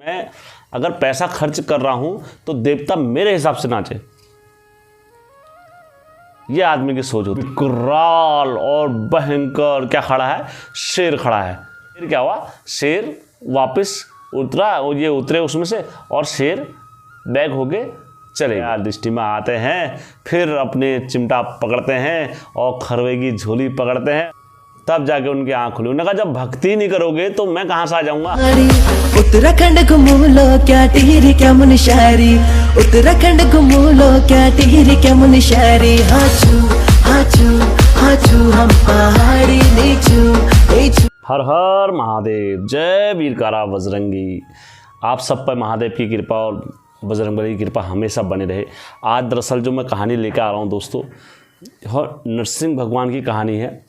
मैं अगर पैसा खर्च कर रहा हूं तो देवता मेरे हिसाब से नाचे। ये आदमी की सोच होती है। विकराल और भयंकर क्या खड़ा है? शेर खड़ा है। फिर क्या हुआ? शेर वापस उतरा और ये उतरे उसमें से और शेर बैग हो गए चले। दृष्टि में आते हैं, फिर अपने चिमटा पकड़ते हैं और खरवे की झोली पकड़ते हैं, तब जाके उनकी आंख खुली। उन्होंने कहा जब भक्ति नहीं करोगे तो मैं कहां से आ जाऊंगा। उत्तराखंड घूमू लो क्या टिहरी क्या मुनशारी, उत्तराखंड घूमू लो क्या टिहरी क्या मुनशारी। हाचू हाचू हाचू हम पहाड़ी नीचू। हर हर महादेव, जय वीरकारा बजरंगी। आप सब पर महादेव की कृपा और बजरंगबली की कृपा हमेशा बने रहे। आज दरअसल जो मैं कहानी लेकर आ रहा हूँ दोस्तों, यह नरसिंह भगवान की कहानी है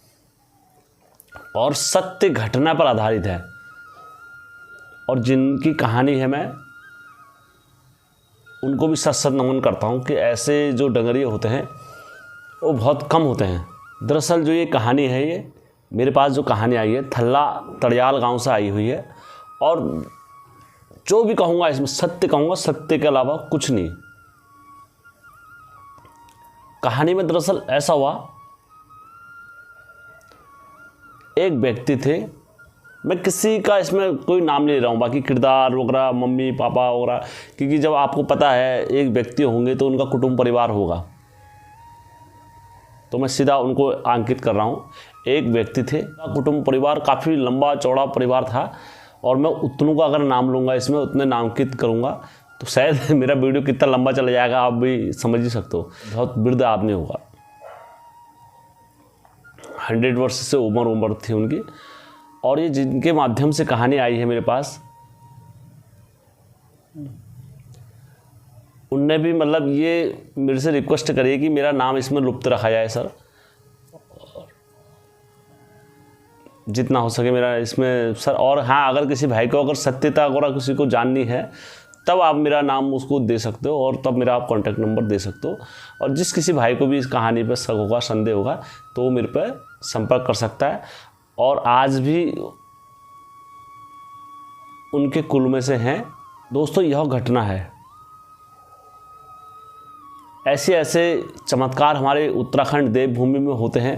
और सत्य घटना पर आधारित है। और जिनकी कहानी है मैं उनको भी सच सच नमन करता हूँ कि ऐसे जो डंगरिये होते हैं वो बहुत कम होते हैं। दरअसल जो ये कहानी है, ये मेरे पास जो कहानी आई है थल्ला तड़ियाल गांव से आई हुई है। और जो भी कहूँगा इसमें सत्य कहूँगा, सत्य के अलावा कुछ नहीं। कहानी में दरअसल ऐसा हुआ, एक व्यक्ति थे, मैं किसी का इसमें कोई नाम नहीं ले रहा हूँ, बाकी किरदार वगैरह मम्मी पापा वगैरह, क्योंकि जब आपको पता है एक व्यक्ति होंगे तो उनका कुटुंब परिवार होगा, तो मैं सीधा उनको अंकित कर रहा हूँ। एक व्यक्ति थे, कुटुंब परिवार काफ़ी लंबा चौड़ा परिवार था, और मैं उतनों का अगर नाम लूँगा इसमें, उतने नामांकित करूँगा तो शायद मेरा वीडियो कितना लंबा चला जाएगा आप भी समझ ही सकते हो। बहुत वृद्ध आदमी होगा, 100 वर्ष से उम्र थी उनकी। और ये जिनके माध्यम से कहानी आई है मेरे पास, उनने भी मतलब ये मेरे से रिक्वेस्ट करी कि मेरा नाम इसमें लुप्त रखा जाए सर, जितना हो सके मेरा इसमें सर। और हाँ, अगर किसी भाई को अगर सत्यता अगर किसी को जाननी है तब आप मेरा नाम उसको दे सकते हो, और तब मेरा आप कॉन्टैक्ट नंबर दे सकते हो। और जिस किसी भाई को भी इस कहानी पर शक होगा, संदेह होगा, तो वो मेरे पर संपर्क कर सकता है। और आज भी उनके कुल में से हैं दोस्तों। यह घटना है, ऐसे ऐसे चमत्कार हमारे उत्तराखंड देवभूमि में होते हैं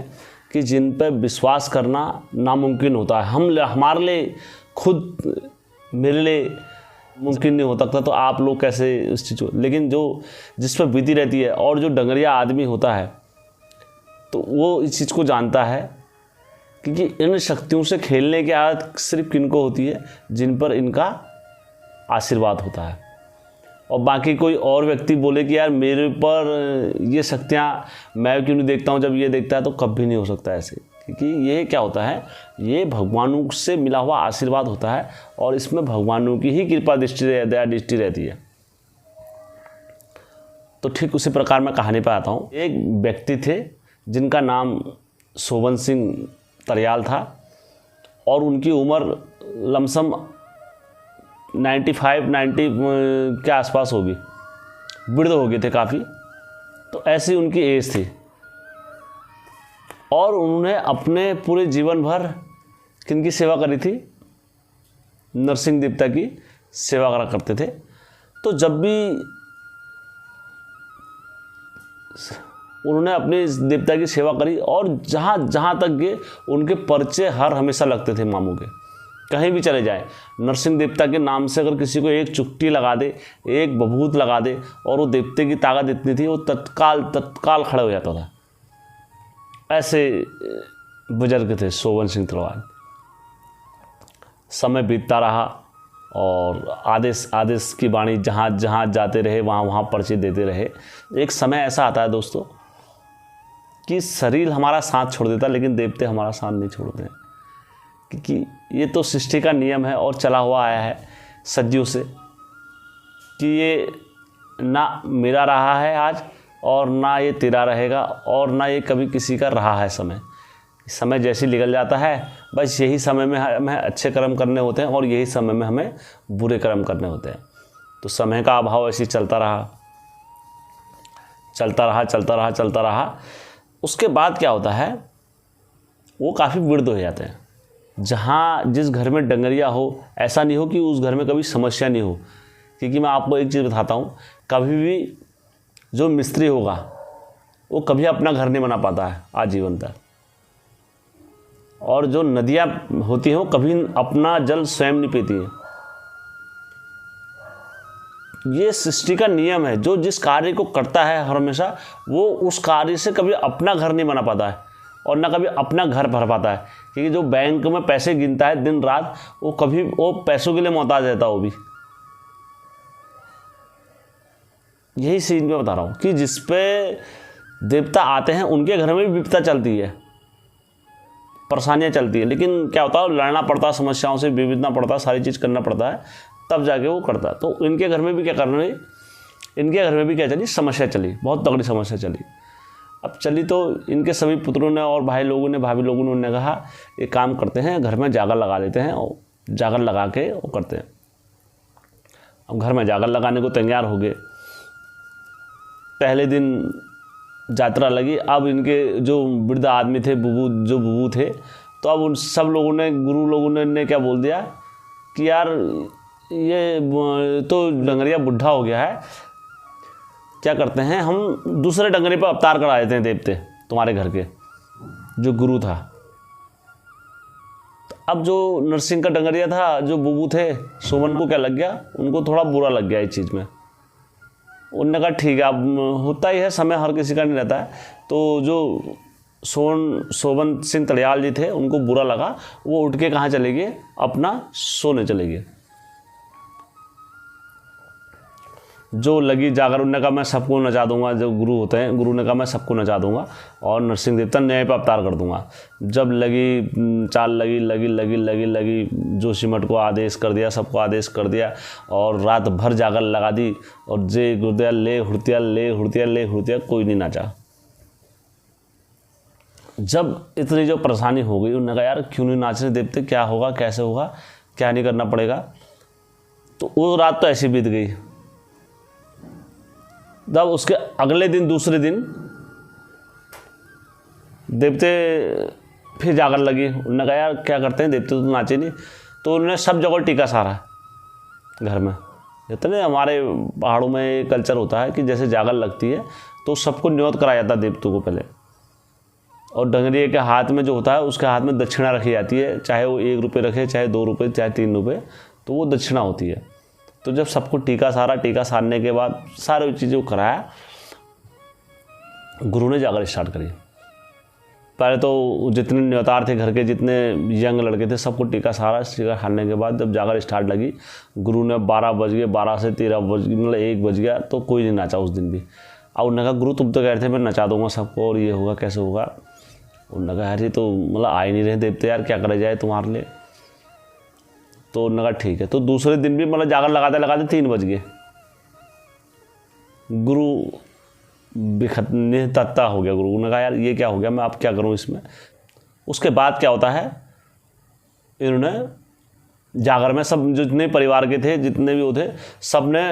कि जिन पर विश्वास करना नामुमकिन होता है। हमारे लिए खुद, मेरे लिए मुमकिन नहीं हो सकता, तो आप लोग कैसे इस चीज़ को। लेकिन जो जिस पर बीती रहती है, और जो डंगरिया आदमी होता है तो वो इस चीज़ को जानता है, क्योंकि इन शक्तियों से खेलने की आदत सिर्फ किनको होती है? जिन पर इनका आशीर्वाद होता है। और बाकी कोई और व्यक्ति बोले कि यार मेरे पर ये शक्तियाँ मैं क्यों नहीं देखता हूँ, जब ये देखता है, तो कभी नहीं हो सकता ऐसे। क्योंकि ये क्या होता है, ये भगवानों से मिला हुआ आशीर्वाद होता है, और इसमें भगवानों की ही कृपा दृष्टि, दया दृष्टि रहती है। तो ठीक उसी प्रकार मैं कहानी पर आता हूँ। एक व्यक्ति थे जिनका नाम शोभन सिंह तड़ियाल था, और उनकी उम्र लमसम 90 के आसपास होगी, वृद्ध हो गए थे काफ़ी। तो ऐसी उनकी एज थी, और उन्होंने अपने पूरे जीवन भर किनकी सेवा करी थी? नरसिंह देवता की सेवा करा करते थे। तो जब भी उन्होंने अपने इस देवता की सेवा करी, और जहाँ जहाँ तक गए उनके पर्चे हर हमेशा लगते थे मामू के। कहीं भी चले जाए, नरसिंह देवता के नाम से अगर किसी को एक चुट्टी लगा दे, एक बभूत लगा दे, और वो देवते की ताकत इतनी थी, वो तत्काल खड़े हो जाता था। ऐसे बुजुर्ग थे शोभन सिंह तड़ियाल। समय बीतता रहा, और आदेश की वाणी जहाँ जहाँ जाते रहे, वहाँ वहाँ पर्चे देते रहे। एक समय ऐसा आता है दोस्तों कि शरीर हमारा साथ छोड़ देता, लेकिन देवते हमारा साथ नहीं छोड़ते हैं। क्योंकि ये तो सृष्टि का नियम है, और चला हुआ आया है सदियों से, कि ये ना मेरा रहा है आज, और ना ये तेरा रहेगा, और ना ये कभी किसी का रहा है। समय जैसे निकल जाता है, बस यही समय में हमें अच्छे कर्म करने होते हैं, और यही समय में हमें बुरे कर्म करने होते हैं। तो समय का अभाव ऐसे चलता रहा। उसके बाद क्या होता है, वो काफ़ी वृद्ध हो जाते हैं। जहाँ जिस घर में डंगरिया हो, ऐसा नहीं हो कि उस घर में कभी समस्या नहीं हो। क्योंकि मैं आपको एक चीज़ बताता हूँ, कभी भी जो मिस्त्री होगा वो कभी अपना घर नहीं बना पाता है आजीवन तक। और जो नदियाँ होती हैं वो कभी अपना जल स्वयं नहीं पीती हैं। ये सृष्टि का नियम है, जो जिस कार्य को करता है हमेशा वो उस कार्य से कभी अपना घर नहीं बना पाता है और ना कभी अपना घर भर पाता है। क्योंकि जो बैंक में पैसे गिनता है दिन रात, वो कभी वो पैसों के लिए मोहताज रहता है वो भी। यही सीन में बता रहा हूँ कि जिस पे देवता आते हैं उनके घर में भी विपदा चलती है, परेशानियाँ चलती है, लेकिन क्या होता है लड़ना पड़ता है, समस्याओं से विविधना पड़ता है, सारी चीज़ करना पड़ता है, तब जाके वो करता है। तो इनके घर में भी क्या करना है, इनके घर में भी क्या चली, समस्या चली, बहुत तगड़ी समस्या चली। अब चली तो इनके सभी पुत्रों ने और भाई लोगों ने, भाभी लोगों ने, उन्होंने कहा एक काम करते हैं, घर में जागर लगा लेते हैं और जागर लगा के वो करते हैं। अब घर में जागर लगाने को तैयार हो गए। पहले दिन यात्रा लगी। अब इनके जो वृद्ध आदमी थे, बुबू थे, तो अब उन सब लोगों ने, गुरु लोगों ने क्या बोल दिया कि यार ये तो डंगरिया बुढ़ा हो गया है, क्या करते हैं हम दूसरे डंगरे पर अवतार करा देते हैं देवते तुम्हारे घर के, जो गुरु था। तो अब जो नरसिंह का डंगरिया था, जो बुबू थे, सोमन को क्या लग गया, उनको थोड़ा बुरा लग गया इस चीज़ में। उन्होंने कहा ठीक है, अब होता ही है, समय हर किसी का नहीं रहता है। तो जो सोबन सिंह तड़ियाल जी थे, उनको बुरा लगा, वो उठ के कहाँ चले गए, अपना सोने चले गए। जो लगी जागर, उन्होंने कहा मैं सबको नचा दूंगा, जो गुरु होते हैं, गुरु ने कहा मैं सबको नचा दूंगा और नरसिंह देवता न्याय पर अवतार कर दूंगा। जब लगी चाल लगी जोशीमठ को आदेश कर दिया, सबको आदेश कर दिया और रात भर जागर लगा दी और जे गुरुदया ले हुड़तिया, कोई नहीं नाचा। जब इतनी जो परेशानी हो गई, उन्होंने कहा यार क्यों नहीं नाचने देवते, क्या होगा, कैसे होगा, क्या नहीं करना पड़ेगा। तो वो रात तो ऐसी बीत गई। तब उसके अगले दिन, दूसरे दिन देवते फिर जागर लगी। उन्होंने कहा यार क्या करते हैं, देवते तो नाचे नहीं। तो उन्होंने सब जगह टीका सारा घर में। इतने हमारे पहाड़ों में ये कल्चर होता है कि जैसे जागर लगती है तो सबको न्योत कराया जाता है देवतों को पहले, और डंगरिये के हाथ में जो होता है उसके हाथ में दक्षिणा रखी जाती है, चाहे वो 1 रुपये रखे, चाहे 2 रुपये, चाहे 3 रुपये, तो वो दक्षिणा होती है। तो जब सबको टीका सारने के बाद सारी चीज़ों को कराया, गुरु ने जागर स्टार्ट करी। पहले तो जितने न्योतार थे घर के, जितने यंग लड़के थे, सबको टीका खाने के बाद जब जागर स्टार्ट लगी, गुरु ने 12 बज गए, 12 से 13 बज गए, मतलब 1 बज गया, तो कोई नहीं नाचा उस दिन भी। और उन्होंने कहा गुरु तुम तो कह रहे थे मैं नचा दूंगा सबको और ये होगा, कैसे होगा। उन्होंने कहा अरे तो मतलब आ ही नहीं रहे देवते यार, क्या करा जाए तुम्हारे लिए। तो उन्होंने कहा ठीक है। तो दूसरे दिन भी मतलब जागर लगाते 3 बज गए। गुरु निहत्ता हो गया। गुरु ने कहा यार ये क्या हो गया, मैं अब क्या करूं इसमें। उसके बाद क्या होता है, इन्होंने जागर में सब जितने परिवार के थे, जितने भी वो थे, सब ने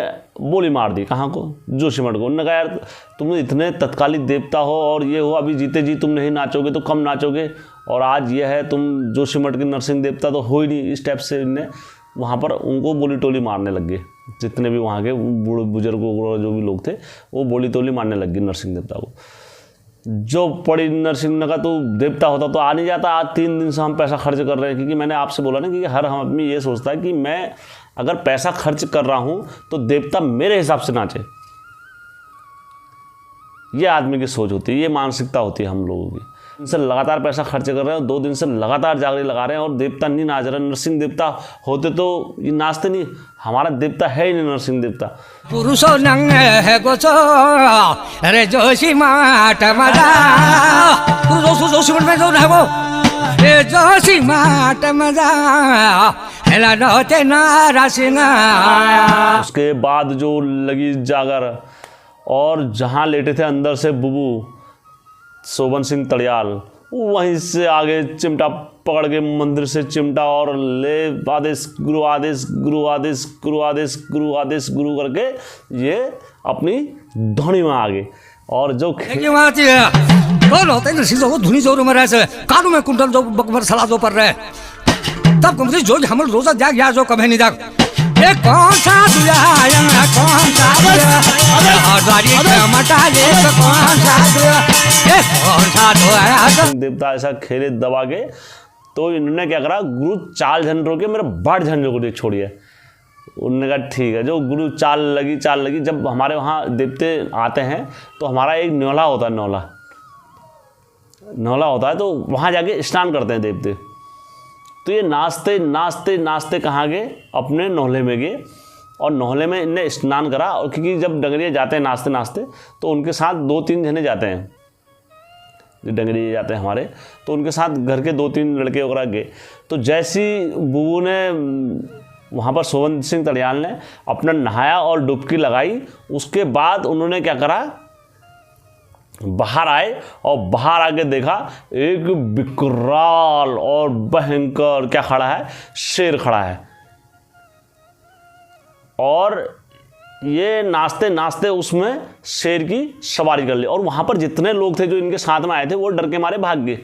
बोली मार दी। कहाँ को, जोशीमठ को। उन्होंने कहा यार तुम इतने तत्कालिक देवता हो और ये हो, अभी जीते जी तुम नहीं नाचोगे तो कम नाचोगे, और आज ये है तुम जोशीमठ के नरसिंह देवता तो हो ही नहीं। इस टाइप से इनने वहाँ पर उनको बोली टोली मारने लग गए। जितने भी वहाँ के बूढ़े बुजुर्ग जो भी लोग थे वो बोली टोली मारने लग गए नरसिंह देवता को। जो पड़ी नरसिंह ने कहा तो देवता होता तो आ नहीं जाता, आज 3 दिन से हम पैसा खर्च कर रहे हैं। क्योंकि मैंने आपसे बोला ना कि हर आदमी ये सोचता है कि मैं अगर पैसा खर्च कर रहा हूँ तो देवता मेरे हिसाब से नाचे। ये आदमी की सोच होती है, ये मानसिकता होती है हम लोगों की। इनसे लगातार पैसा खर्च कर रहे हैं, 2 दिन से लगातार जागरी लगा रहे हैं और देवता नहीं नाच रहे। नरसिंह देवता होते तो ये नाचते नहीं। हमारा देवता है ही नहीं नरसिंह देवता। पुरुषो नंग है गोचो अरे जोशीमठ मजा जोशीमठ में जो है वो ए जोशीमठ मजा हेला नोते नारसिंह। उसके बाद जो लगी जागर, और जहाँ लेटे थे अंदर से बुबू सोबन सिंह तड़ियाल, वहीं से आगे चिमटा पकड़ के मंदिर से चिमटा और ले आदेश गुरु आदेश गुरु आदेश गुरु आदेश गुरु आदेश गुरु करके ये अपनी ध्वनि में आ गए। और जो धुनी जोर में रहे कानू में कुंडल जो बकबर सला जो पर रहे तब कम से जो हम रोजा जाग या जो कभी नहीं जाग ये कौन सा दुया आया कौन सा दुया हजारी मटा ले कौन सा दुया ये कौन सा दुया देवता ऐसा खेले दबा के, तो इन्होंने क्या करा, गुरु चाल झन रोके मेरे 12 झन को छोड़िए। उन्होंने कहा ठीक है। जो गुरु चाल लगी। जब हमारे वहाँ देवते आते हैं तो हमारा एक न्योला होता है, न्योला होता है, तो वहाँ जाके स्नान करते हैं देवते। तो ये नाचते कहाँ गए, अपने नौले में गए, और नौले में इनने स्नान करा। और क्योंकि जब डंगरिया जाते हैं नाचते तो उनके साथ 2-3 जने जाते हैं, जो डंगरिया जाते हैं हमारे, तो उनके साथ घर के 2-3 लड़के वगैरह गए। तो जैसी बुबू ने वहाँ पर सोवंत सिंह तड़ियाल ने अपना नहाया और डुबकी लगाई, उसके बाद उन्होंने क्या करा, बाहर आए और बाहर आके देखा एक विकराल और भयंकर क्या खड़ा है, शेर खड़ा है। और ये नाचते उसमें शेर की सवारी कर ली। और वहाँ पर जितने लोग थे जो इनके साथ में आए थे वो डर के मारे भाग गए।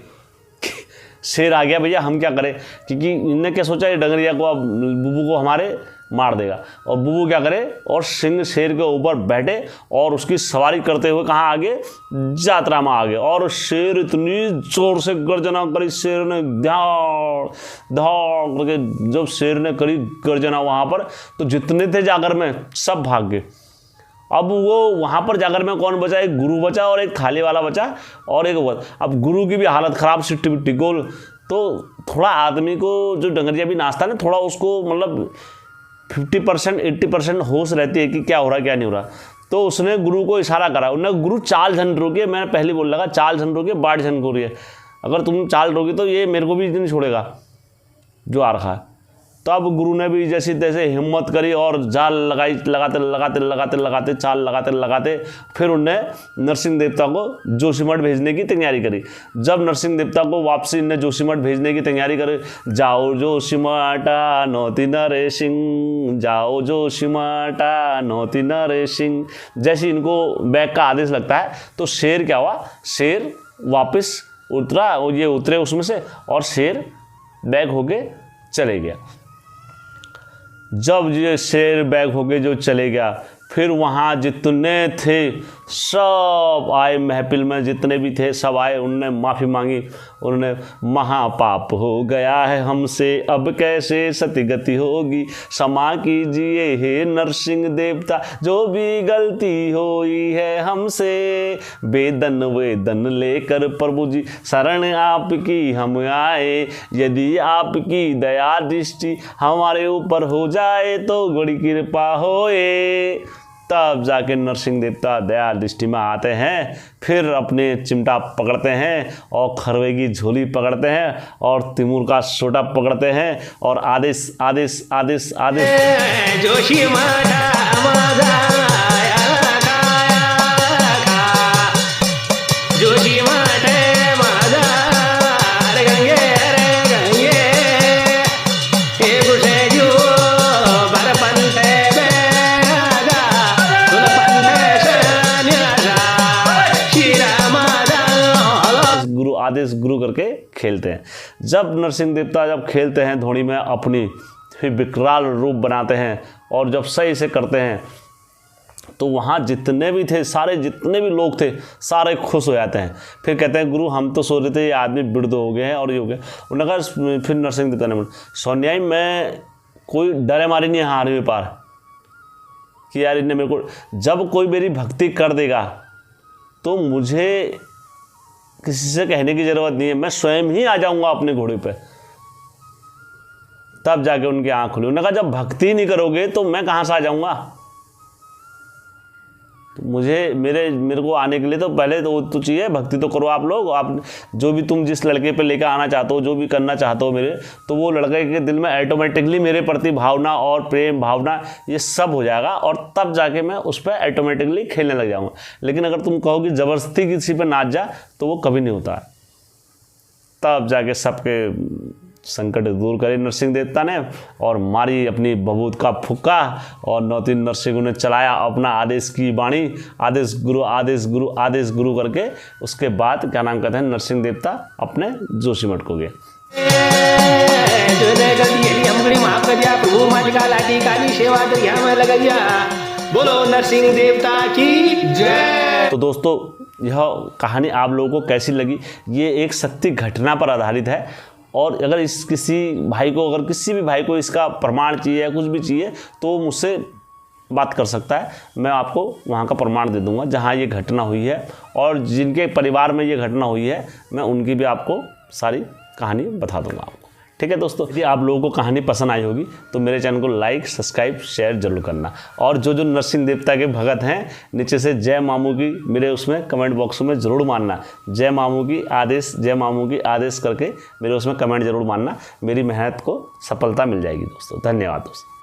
शेर आ गया भैया, हम क्या करें, क्योंकि इनने क्या सोचा, ये डंगरिया को, अब बुबू को हमारे मार देगा। और बुबू क्या करे, और सिंह शेर के ऊपर बैठे और उसकी सवारी करते हुए कहाँ आगे, यात्रा में आ गए। और शेर इतनी जोर से गर्जना करी, शेर ने धाड़ करके, जब शेर ने करी गर्जना वहाँ पर, तो जितने थे जागर में सब भाग गए। अब वो वहाँ पर जाकर में कौन बचा, एक गुरु बचा और एक थाली वाला बचा और एक वो। अब गुरु की भी हालत ख़राब, सिट्टी बिट्टी गोल। तो थोड़ा आदमी को जो डंगरिया भी नाचता है ना, थोड़ा उसको मतलब 50% 80% होश रहती है कि क्या हो रहा है क्या नहीं हो रहा। तो उसने गुरु को इशारा करा, उन्होंने गुरु चाल झन रोके, मैं पहले बोल लगा चाल झन रोके 12 झन को रही है, अगर तुम चाल रोकी तो ये मेरे को भी नहीं छोड़ेगा जो आ रखा है। तब गुरु ने भी जैसी तैसे हिम्मत करी और जाल लगाते चाल लगाते फिर उनने नरसिंह देवता को जोशीमठ भेजने की तैयारी करी। जब नरसिंह देवता को वापसी इनने जोशीमठ भेजने की तैयारी करी, जाओ जोशीमठा नौती नरसिंह, जाओ जोशीमठा नौती नरसिंह, जैसे इनको बैग का आदेश लगता है तो शेर क्या हुआ, शेर वापस उतरा, और ये उतरे उसमें से, और शेर बैग होके चले गया। जब ये शेर बैग हो गए जो चले गया, फिर वहाँ जितने थे सब आए, महफिल में जितने भी थे सब आए, उनने माफ़ी मांगी। उन्होंने, महापाप हो गया है हमसे, अब कैसे सती गति होगी, क्षमा कीजिए हे नरसिंह देवता, जो भी गलती हुई है हमसे, वेदन लेकर प्रभु जी शरण आपकी हम आए, यदि आपकी दया दृष्टि हमारे ऊपर हो जाए तो बड़ी कृपा होए। तब जाके नरसिंह देवता दया दृष्टि में आते हैं, फिर अपने चिमटा पकड़ते हैं और खरवे की झोली पकड़ते हैं और तिमुर का सोटा पकड़ते हैं और आदेश आदेश आदेश आदेश जोशी आदेश गुरु करके खेलते हैं। जब नरसिंह देवता जब खेलते हैं धोनी में अपनी, फिर विकराल रूप बनाते हैं और जब सही से करते हैं तो वहाँ जितने भी थे, सारे जितने भी लोग थे सारे खुश हो जाते हैं। फिर कहते हैं गुरु हम तो सो रहे थे, ये आदमी वृद्ध हो गए हैं और ये हो गया। उन्होंने कहा, फिर नरसिंह देवता ने बोला, सोनियाई मैं कोई डरे मारी नहीं हार में पार कि यार इन्हें मेरे को, जब कोई मेरी भक्ति कर देगा तो मुझे किसी से कहने की ज़रूरत नहीं है, मैं स्वयं ही आ जाऊंगा अपने घोड़े पे। तब जाके उनकी आँख खुली। उन्होंने कहा जब भक्ति नहीं करोगे तो मैं कहाँ से आ जाऊंगा, तो मेरे को आने के लिए तो पहले तो चाहिए, भक्ति तो करो आप लोग। आप जो भी तुम जिस लड़के पे लेकर आना चाहते हो, जो भी करना चाहते हो मेरे, तो वो लड़के के दिल में ऑटोमेटिकली मेरे प्रति भावना और प्रेम भावना ये सब हो जाएगा और तब जाके मैं उस पर ऑटोमेटिकली खेलने लग जाऊँगा। लेकिन अगर तुम कहो कि ज़बरदस्ती किसी पर नाच जा तो वो कभी नहीं होता। तब जाके सबके संकट दूर करे नरसिंह देवता ने और मारी अपनी बबूत का फुक्का और नौतीन नरसिंह ने चलाया अपना आदेश की वाणी, आदेश गुरु आदेश गुरु आदेश गुरु करके। उसके बाद क्या नाम कहते हैं, नरसिंह देवता अपने जोशीमठ को गए। जो दया गलती है हमको माफ कर दिया प्रभु माँ का लाठी काली सेवा तो यहाँ में लगा दिया। बोलो नरसिंह देवता की जय। तो दोस्तों यह कहानी आप लोगों को कैसी लगी? ये एक सत्य घटना पर आधारित है और अगर इस किसी भी भाई को इसका प्रमाण चाहिए या कुछ भी चाहिए तो मुझसे बात कर सकता है। मैं आपको वहाँ का प्रमाण दे दूँगा जहाँ ये घटना हुई है और जिनके परिवार में ये घटना हुई है मैं उनकी भी आपको सारी कहानी बता दूँगा आपको। ठीक है दोस्तों, यदि आप लोगों को कहानी पसंद आई होगी तो मेरे चैनल को लाइक सब्सक्राइब शेयर जरूर करना और जो नरसिंह देवता के भगत हैं नीचे से जय मामू की मेरे उसमें कमेंट बॉक्स में ज़रूर मानना। जय मामू की आदेश करके मेरे उसमें कमेंट जरूर मानना। मेरी मेहनत को सफलता मिल जाएगी दोस्तों। धन्यवाद दोस्तों।